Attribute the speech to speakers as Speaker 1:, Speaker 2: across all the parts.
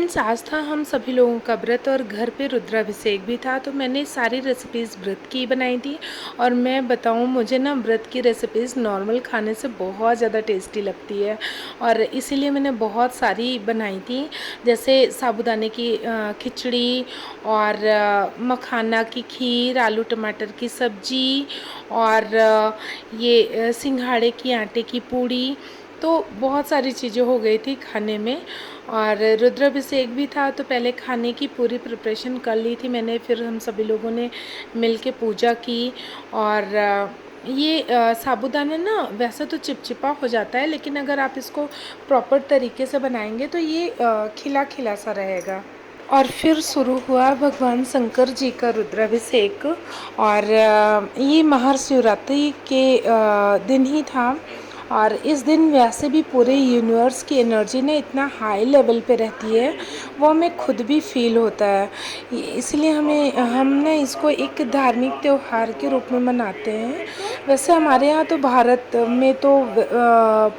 Speaker 1: Friends, आज था हम सभी लोगों का व्रत और घर पे रुद्राभिषेक भी था। तो मैंने सारी रेसिपीज़ व्रत की बनाई थी। और मैं बताऊं, मुझे ना व्रत की रेसिपीज़ नॉर्मल खाने से बहुत ज़्यादा टेस्टी लगती है और इसीलिए मैंने बहुत सारी बनाई थी। जैसे साबूदाने की खिचड़ी और मखाना की खीर, आलू टमाटर की सब्जी और ये सिंघाड़े की आटे की पूड़ी। तो बहुत सारी चीज़ें हो गई थी खाने में। और रुद्राभिषेक भी था, तो पहले खाने की पूरी प्रिपरेशन कर ली थी मैंने। फिर हम सभी लोगों ने मिल के पूजा की। और ये साबूदाना ना वैसे तो चिपचिपा हो जाता है, लेकिन अगर आप इसको प्रॉपर तरीके से बनाएंगे तो ये खिला खिला सा रहेगा। और फिर शुरू हुआ भगवान शंकर जी का रुद्राभिषेक। और ये महाशिवरात्रि के दिन ही था। और इस दिन वैसे भी पूरे यूनिवर्स की एनर्जी ने इतना हाई लेवल पे रहती है, वो हमें खुद भी फील होता है। इसलिए हमने इसको एक धार्मिक त्यौहार के रूप में मनाते हैं। वैसे हमारे यहाँ तो भारत में तो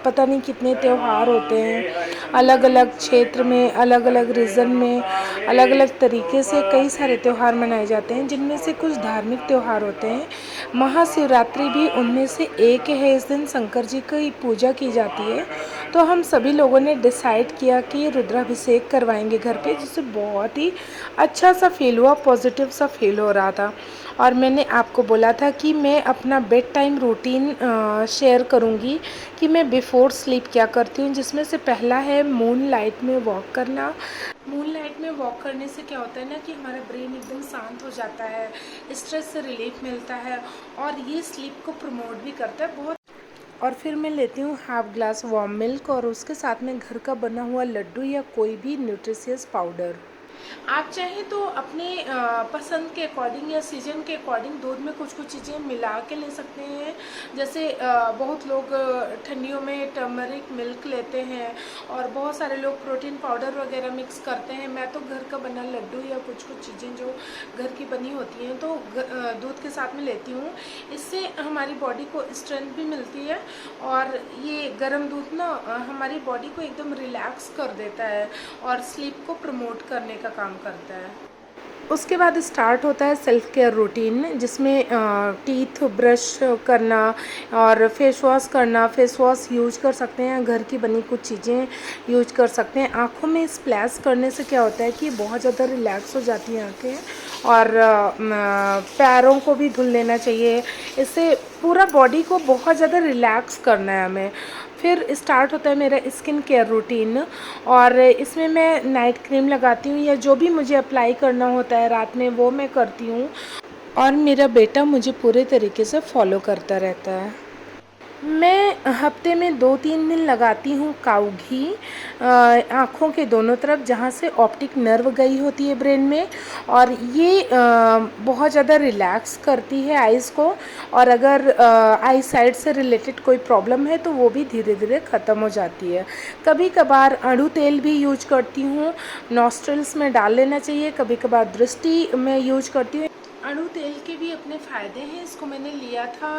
Speaker 1: पता नहीं कितने त्यौहार होते हैं। अलग अलग क्षेत्र में, अलग अलग रीजन में अलग अलग तरीके से कई सारे त्यौहार मनाए जाते हैं, जिनमें से कुछ धार्मिक त्यौहार होते हैं। महाशिवरात्रि भी उनमें से एक है। इस दिन शंकर जी की पूजा की जाती है। तो हम सभी लोगों ने डिसाइड किया कि रुद्राभिषेक करवाएंगे घर पे, जिससे बहुत ही अच्छा सा फील हुआ, पॉजिटिव सा फील हो रहा था। और मैंने आपको बोला था कि मैं अपना बेड टाइम रूटीन शेयर करूंगी कि मैं बिफ़ोर स्लीप क्या करती हूँ, जिसमें से पहला है मून लाइट में वॉक करना। मून लाइट में वॉक करने से क्या होता है ना कि हमारा ब्रेन एकदम शांत हो जाता है, स्ट्रेस से रिलीफ मिलता है और ये स्लीप को प्रमोट भी करता है बहुत। और फिर मैं लेती हूँ हाफ ग्लास वार्म मिल्क और उसके साथ में घर का बना हुआ लड्डू या कोई भी न्यूट्रिशियस पाउडर। आप चाहें तो अपने पसंद के अकॉर्डिंग या सीजन के अकॉर्डिंग दूध में कुछ कुछ चीज़ें मिला के ले सकते हैं। जैसे बहुत लोग ठंडियों में टर्मरिक मिल्क लेते हैं और बहुत सारे लोग प्रोटीन पाउडर वगैरह मिक्स करते हैं। मैं तो घर का बना लड्डू या कुछ कुछ चीज़ें जो घर की बनी होती हैं तो दूध के साथ में लेती हूँ। इससे हमारी बॉडी को स्ट्रेंथ भी मिलती है और ये गर्म दूध ना हमारी बॉडी को एकदम रिलैक्स कर देता है और स्लीप को प्रमोट करने का काम करता है। उसके बाद स्टार्ट होता है सेल्फ केयर रूटीन, जिसमें टीथ ब्रश करना और फेस वॉश करना। फेस वॉश यूज कर सकते हैं, घर की बनी कुछ चीज़ें यूज कर सकते हैं। आँखों में स्प्लैश करने से क्या होता है कि बहुत ज़्यादा रिलैक्स हो जाती हैं आँखें। और पैरों को भी धुल लेना चाहिए। इससे पूरा बॉडी को बहुत ज़्यादा रिलैक्स करना है हमें। फिर स्टार्ट होता है मेरा स्किन केयर रूटीन और इसमें मैं नाइट क्रीम लगाती हूँ या जो भी मुझे अप्लाई करना होता है रात में वो मैं करती हूँ। और मेरा बेटा मुझे पूरे तरीके से फॉलो करता रहता है। मैं हफ्ते में 2-3 दिन लगाती हूँ काऊ घी आँखों के दोनों तरफ, जहाँ से ऑप्टिक नर्व गई होती है ब्रेन में। और ये बहुत ज़्यादा रिलैक्स करती है आइज़ को। और अगर आई साइड से रिलेटेड कोई प्रॉब्लम है तो वो भी धीरे धीरे ख़त्म हो जाती है। कभी कभार अड़ू तेल भी यूज करती हूँ, नॉस्ट्रल्स में डाल लेना चाहिए। कभी कभार दृष्टि में यूज करती हूँ। अणु तेल के भी अपने फ़ायदे हैं। इसको मैंने लिया था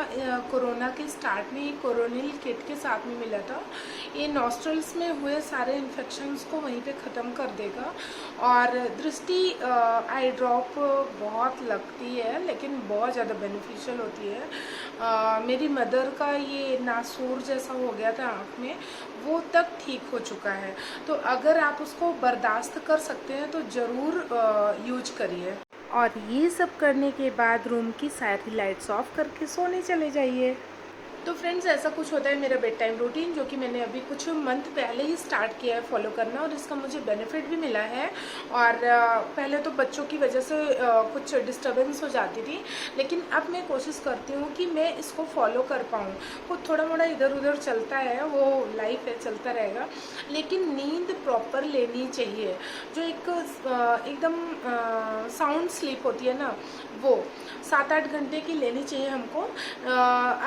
Speaker 1: कोरोना के स्टार्ट में, कोरोनिल किट के साथ में मिला था। ये नॉस्ट्रल्स में हुए सारे इन्फेक्शंस को वहीं पे ख़त्म कर देगा। और दृष्टि आई ड्रॉप बहुत लगती है लेकिन बहुत ज़्यादा बेनिफिशियल होती है। मेरी मदर का ये नासूर जैसा हो गया था आँख में, वो तक ठीक हो चुका है। तो अगर आप उसको बर्दाश्त कर सकते हैं तो ज़रूर यूज करिए। और ये सब करने के बाद रूम की सारी लाइट्स ऑफ करके सोने चले जाइए। तो फ्रेंड्स, ऐसा कुछ होता है मेरा बेड टाइम रूटीन, जो कि मैंने अभी कुछ मंथ पहले ही स्टार्ट किया है फॉलो करना और इसका मुझे बेनिफिट भी मिला है। और पहले तो बच्चों की वजह से कुछ डिस्टर्बेंस हो जाती थी, लेकिन अब मैं कोशिश करती हूँ कि मैं इसको फॉलो कर पाऊँ। कुछ थोड़ा मोड़ा इधर उधर चलता है, वो लाइफ है, चलता रहेगा, लेकिन नींद प्रॉपर लेनी चाहिए। जो एकदम साउंड स्लीप होती है ना, वो 7-8 घंटे की लेनी चाहिए हमको।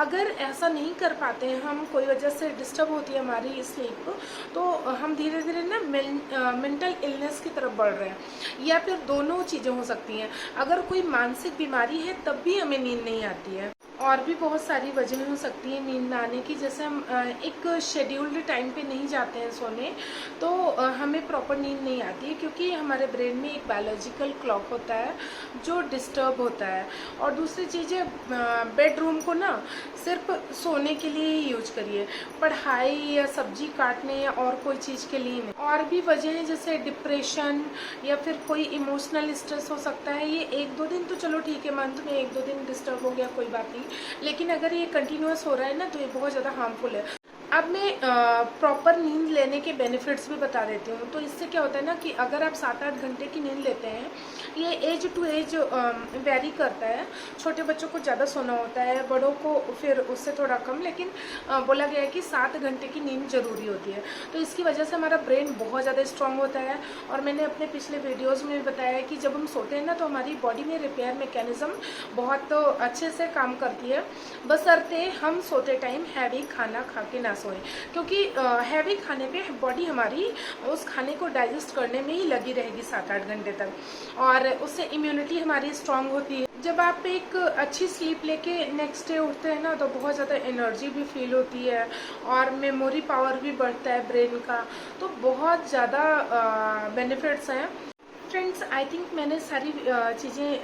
Speaker 1: अगर ऐसा नहीं कर पाते हैं हम, कोई वजह से डिस्टर्ब होती है हमारी स्लीप, तो हम धीरे धीरे ना मेंटल इलनेस की तरफ बढ़ रहे हैं। या फिर दोनों चीज़ें हो सकती हैं। अगर कोई मानसिक बीमारी है तब भी हमें नींद नहीं आती है। और भी बहुत सारी वजह हो सकती है नींद ना आने की। जैसे हम एक शेड्यूल्ड टाइम पे नहीं जाते हैं सोने, तो हमें प्रॉपर नींद नहीं आती है, क्योंकि हमारे ब्रेन में एक बायोलॉजिकल क्लॉक होता है जो डिस्टर्ब होता है। और दूसरी चीज़ है, बेडरूम को ना सिर्फ सोने के लिए ही यूज करिए, पढ़ाई या सब्जी काटने या और कोई चीज़ के लिए नहीं। और भी वजह हैं जैसे डिप्रेशन या फिर कोई इमोशनल स्ट्रेस हो सकता है। ये 1-2 दिन तो चलो ठीक है, मंथ में 1-2 दिन डिस्टर्ब हो गया, कोई बात नहीं, लेकिन अगर ये कंटिन्यूअस हो रहा है ना, तो ये बहुत ज़्यादा हार्मफुल है। अब मैं प्रॉपर नींद लेने के बेनिफिट्स भी बता देती हूँ। तो इससे क्या होता है ना कि अगर आप 7-8 घंटे की नींद लेते हैं, ये एज टू एज वेरी करता है। छोटे बच्चों को ज़्यादा सोना होता है, बड़ों को फिर उससे थोड़ा कम, लेकिन बोला गया है कि 7 घंटे की नींद ज़रूरी होती है। तो इसकी वजह से हमारा ब्रेन बहुत ज़्यादा स्ट्रांग होता है। और मैंने अपने पिछले वीडियोज़ में भी बताया है कि जब हम सोते हैं ना, तो हमारी बॉडी में रिपेयर मैकेनिज़्म बहुत अच्छे से काम करती है, बशर्ते हम सोते टाइम हैवी खाना खा के ना सोएं। क्योंकि हैवी खाने पे बॉडी हमारी उस खाने को डाइजेस्ट करने में ही लगी रहेगी 7-8 घंटे तक, और उससे इम्यूनिटी हमारी स्ट्रांग होती है। जब आप एक अच्छी स्लीप लेके नेक्स्ट डे उठते हैं ना, तो बहुत ज़्यादा एनर्जी भी फील होती है और मेमोरी पावर भी बढ़ता है ब्रेन का। तो बहुत ज़्यादा बेनिफिट्स हैं। फ्रेंड्स, आई थिंक मैंने सारी चीज़ें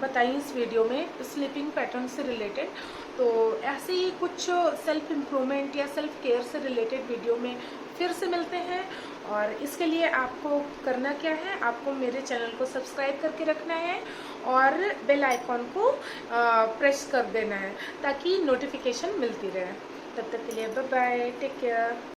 Speaker 1: बताई इस वीडियो में स्लीपिंग पैटर्न से रिलेटेड। तो ऐसे ही कुछ सेल्फ इम्प्रूवमेंट या सेल्फ केयर से रिलेटेड वीडियो में फिर से मिलते हैं। और इसके लिए आपको करना क्या है, आपको मेरे चैनल को सब्सक्राइब करके रखना है और बेल आइकॉन को प्रेस कर देना है, ताकि नोटिफिकेशन मिलती रहे। तब तक के लिए बाय बाय, टेक केयर।